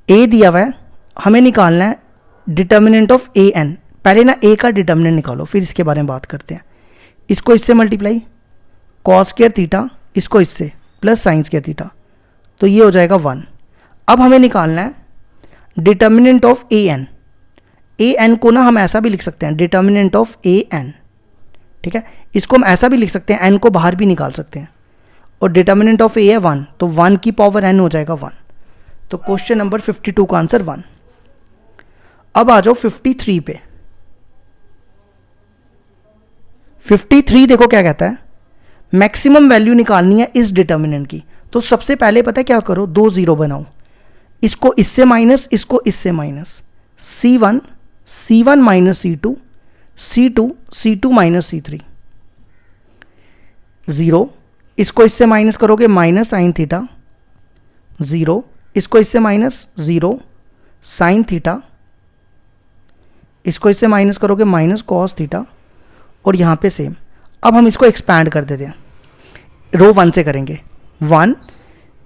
a दिया हुआ है, हमें निकालना है डिटर्मिनेंट ऑफ a n। पहले ना ए का डिटर्मिनेंट निकालो, फिर इसके बारे में बात करते हैं। इसको इससे मल्टीप्लाई कॉस स्क्वायर थीटा, इसको इससे प्लस साइन स्क्वायर थीटा, तो ये हो जाएगा 1। अब हमें निकालना है determinant of A N. A N को ना हम ऐसा भी लिख सकते हैं, डिटर्मिनेंट ऑफ ए एन, ठीक है। इसको हम ऐसा भी लिख सकते हैं, एन को बाहर भी निकाल सकते हैं, और डिटर्मिनेंट ऑफ ए है 1, तो 1 की पावर एन हो जाएगा 1। तो क्वेश्चन नंबर 52 का आंसर 1। अब आ जाओ 53 पे। 53 देखो क्या कहता है, मैक्सिमम वैल्यू निकालनी है इस डिटर्मिनेंट की। तो सबसे पहले पता है क्या करो, 2 0 बनाओ, इसको इससे माइनस, इसको इससे minus, C1 C1 minus C2 C2 C2 minus C3 0, इसको इससे माइनस करोगे माइनस साइन थीटा 0, इसको इससे माइनस 0 साइन थीटा, इसको इससे माइनस करोगे माइनस कॉस थीटा, और यहाँ पे सेम। अब हम इसको एक्सपैंड कर देते हैं, रो 1 से करेंगे, 1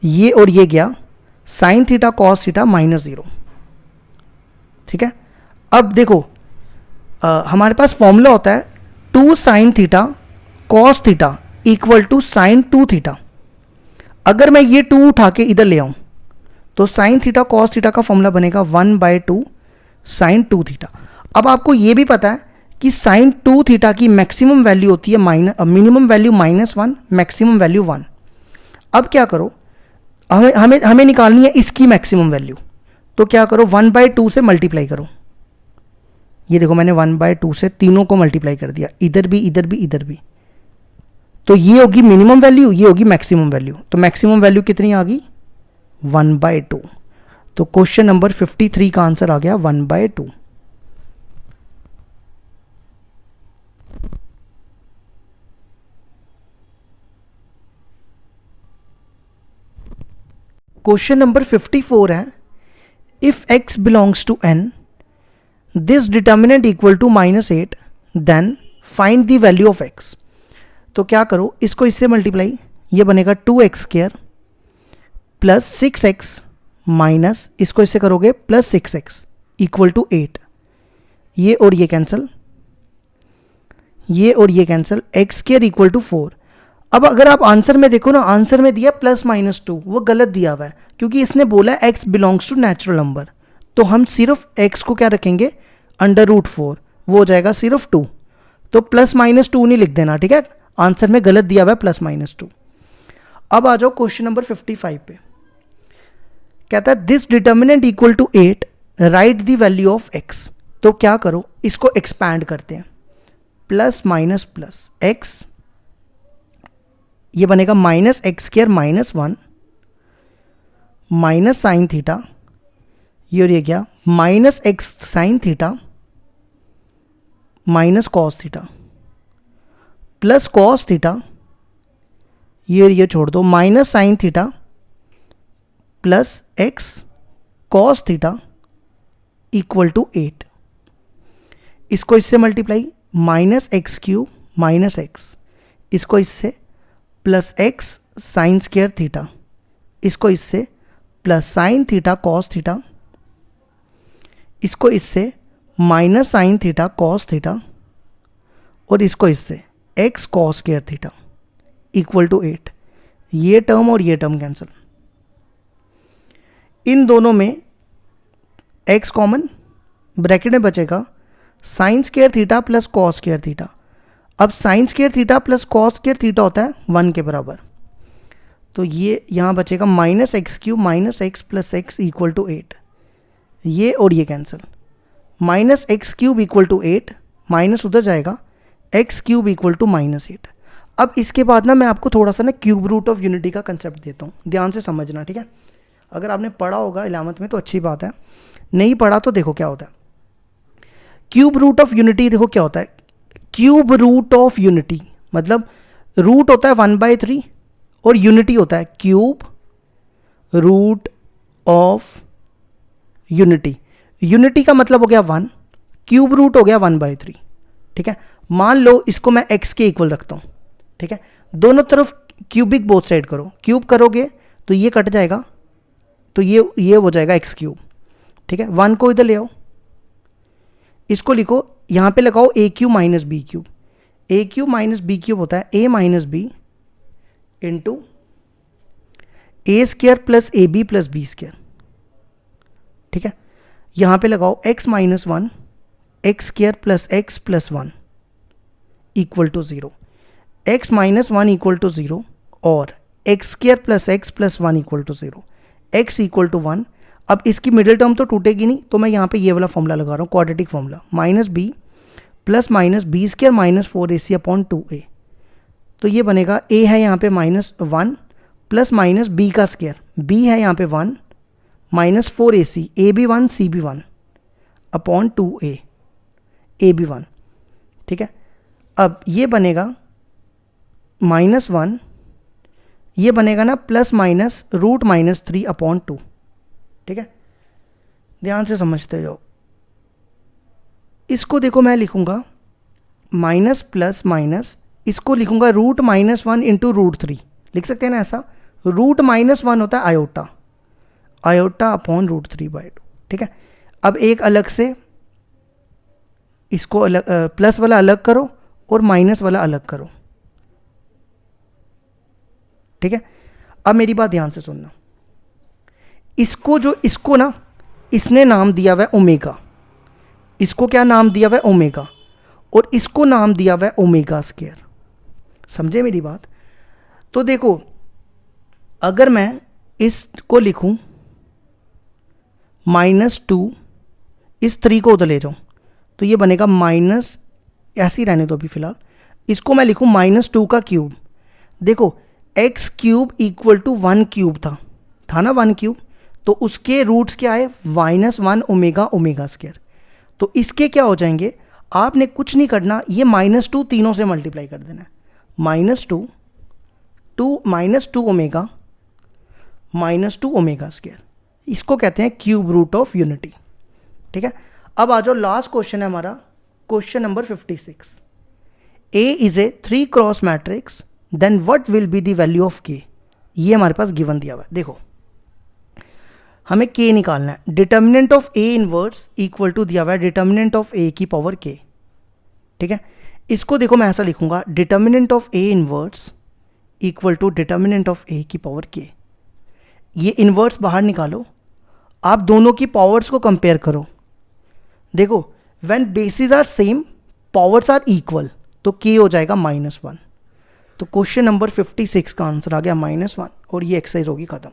ये और ये गया, sign theta cos theta minus 0, ठीक है। अब देखो हमारे पास फॉर्मूला होता है 2 sine theta cos theta equal to sine 2 theta. अगर मैं ये 2 उठा के इधर ले आऊँ तो साइन थीटा कॉस थीटा का फॉर्मूला बनेगा 1/2 साइन 2 थीटा। अब आपको ये भी पता है कि साइन 2 थीटा की मैक्सिमम वैल्यू होती है मिनिमम वैल्यू -1, मैक्सिमम वैल्यू 1। अब क्या करो, हमें निकालनी है इसकी मैक्सिमम वैल्यू, तो क्या करो 1/2 से मल्टीप्लाई करो। ये देखो मैंने 1/2 से तीनों को मल्टीप्लाई कर दिया, इधर भी इधर भी इधर भी, तो ये होगी मिनिमम वैल्यू, ये होगी मैक्सिमम वैल्यू। तो मैक्सिमम वैल्यू कितनी आ गई 1/2। तो क्वेश्चन नंबर 53 का आंसर आ गया 1/2। क्वेश्चन नंबर 54 है, if x belongs to n, this determinant equal to -8, then find the value of x। तो क्या करो, इसको इससे मल्टीप्लाई, ये बनेगा 2x² प्लस 6x माइनस, इसको इससे करोगे प्लस 6x इक्वल टू 8। ये और ये कैंसिल, ये और ये कैंसिल, x² इक्वल टू 4। अब अगर आप आंसर में देखो ना, आंसर में दिया +-2, वो गलत दिया हुआ है क्योंकि इसने बोला है x belongs to natural number. तो हम सिर्फ x को क्या रखेंगे √4, वो हो जाएगा सिर्फ 2। तो +-2 नहीं लिख देना, ठीक है, आंसर में गलत दिया हुआ है +-2। अब आ जाओ क्वेश्चन नंबर 55 पे। कहता है this determinant equal to 8, write the value of x। तो क्या करो, इसको एक्सपैंड करते हैं, प्लस माइनस प्लस x, ये बनेगा -x² -1 माइनस साइन थीटा, ये और ये क्या -x sine theta minus cos theta plus cos theta, ये और ये छोड़ दो, minus sine theta plus x cos theta equal to 8। इसको इससे मल्टीप्लाई, -x³ माइनस x, इसको इससे plus x sine square theta, इसको इससे plus sine theta cos theta, इसको इससे minus sine theta cos theta, और इसको इससे x cos square theta equal to 8। ये टर्म और ये टर्म कैंसिल, इन दोनों में x कॉमन, ब्रैकेट में बचेगा sine square theta plus cos square theta. अब sine square theta plus cos square theta होता है 1 के बराबर, तो ये यहाँ बचेगा -x³ minus x plus x equal to 8। ये और ये cancel, -x³ equal to 8, minus उधर जाएगा, x³ इक्वल टू -8। अब इसके बाद ना मैं आपको थोड़ा सा ना क्यूब रूट ऑफ यूनिटी का कंसेप्ट देता हूँ, ध्यान से समझना, ठीक है। अगर आपने पढ़ा होगा 11th में तो अच्छी बात है, नहीं पढ़ा तो देखो क्या होता है। क्यूब रूट ऑफ यूनिटी देखो क्या होता है, क्यूब रूट ऑफ यूनिटी मतलब रूट होता है 1/3 और यूनिटी होता है cube root of unity. Unity का मतलब हो गया 1, क्यूब रूट हो गया 1/3, ठीक है। मान लो इसको मैं x के इक्वल रखता हूँ, ठीक है, दोनों तरफ क्यूबिक बोथ साइड करो, क्यूब करोगे तो ये कट जाएगा, तो ये हो जाएगा x³, ठीक है। 1 को इधर ले आओ, इसको लिखो यहाँ पे लगाओ a cube minus b cube, a cube minus b cube होता है a minus b into a square plus a b plus B square, ठीक है। यहाँ पे लगाओ x minus one x square plus one equal to zero, x minus one equal to zero और x square plus one equal to zero, x equal to one. अब इसकी मिडिल टर्म तो टूटेगी नहीं, तो मैं यहाँ पे ये वाला फॉर्मूला लगा रहा हूँ, quadratic formula, minus B plus minus B square minus 4ac upon 2a। तो ये बनेगा a है यहाँ पे minus one plus minus b का स्क्वायर, b है यहाँ पे वन माइनस 4ac, a भी वन c भी वन अपॉन 2a, a भी वन, ठीक है। अब ये बनेगा माइनस वन, ये बनेगा ना plus minus root minus 3 upon 2, ठीक है। ध्यान से समझते जाओ। इसको देखो मैं लिखूंगा माइनस प्लस माइनस, इसको लिखूंगा root minus one into root 3, लिख सकते हैं ना ऐसा। रूट माइनस वन होता है आयोटा, आयोटा अपॉन रूट 3/2, ठीक है। अब एक अलग से इसको अलग, प्लस वाला अलग करो और माइनस वाला अलग करो, ठीक है। अब मेरी बात ध्यान से सुनना, इसको ना इसने नाम दिया हुआ है ओमेगा, इसको क्या नाम दिया हुआ है ओमेगा, और इसको नाम दिया हुआ है ओमेगा स्क्वायर, समझे मेरी बात। तो देखो अगर मैं इसको लिखूं -2, इस 3 को उधर ले जाऊं तो ये बनेगा माइनस, ऐसे ही रहने दो अभी फिलहाल। इसको मैं लिखूं -2 का क्यूब, देखो X cube equal to 1 cube था ना 1 क्यूब, तो उसके रूट्स क्या है -1 ओमेगा ओमेगा स्क्वायर। तो इसके क्या हो जाएंगे, आपने कुछ नहीं करना, ये -2 तीनों से मल्टीप्लाई कर देना है, -2 ओमेगा -2 ओमेगा स्क्वायर, इसको कहते हैं क्यूब रूट ऑफ यूनिटी, ठीक है। अब आ जाओ, लास्ट क्वेश्चन है हमारा, question number 56। A is a 3 cross matrix, then what will be the value of K। ये हमारे पास गिवन दिया हुआ है। देखो हमें K निकालना है, determinant of A inverse equal to दिया हुआ है डिटर्मिनेंट ऑफ A की पावर K, ठीक है। इसको देखो मैं ऐसा लिखूंगा, determinant of A inverse equal to determinant of A की पावर K। ये इनवर्स बाहर निकालो, आप दोनों की पावर्स को कंपेयर करो। देखो when bases are same powers are equal, तो K हो जाएगा -1। तो क्वेश्चन नंबर 56 का आंसर आ गया -1 और ये एक्सरसाइज होगी खत्म।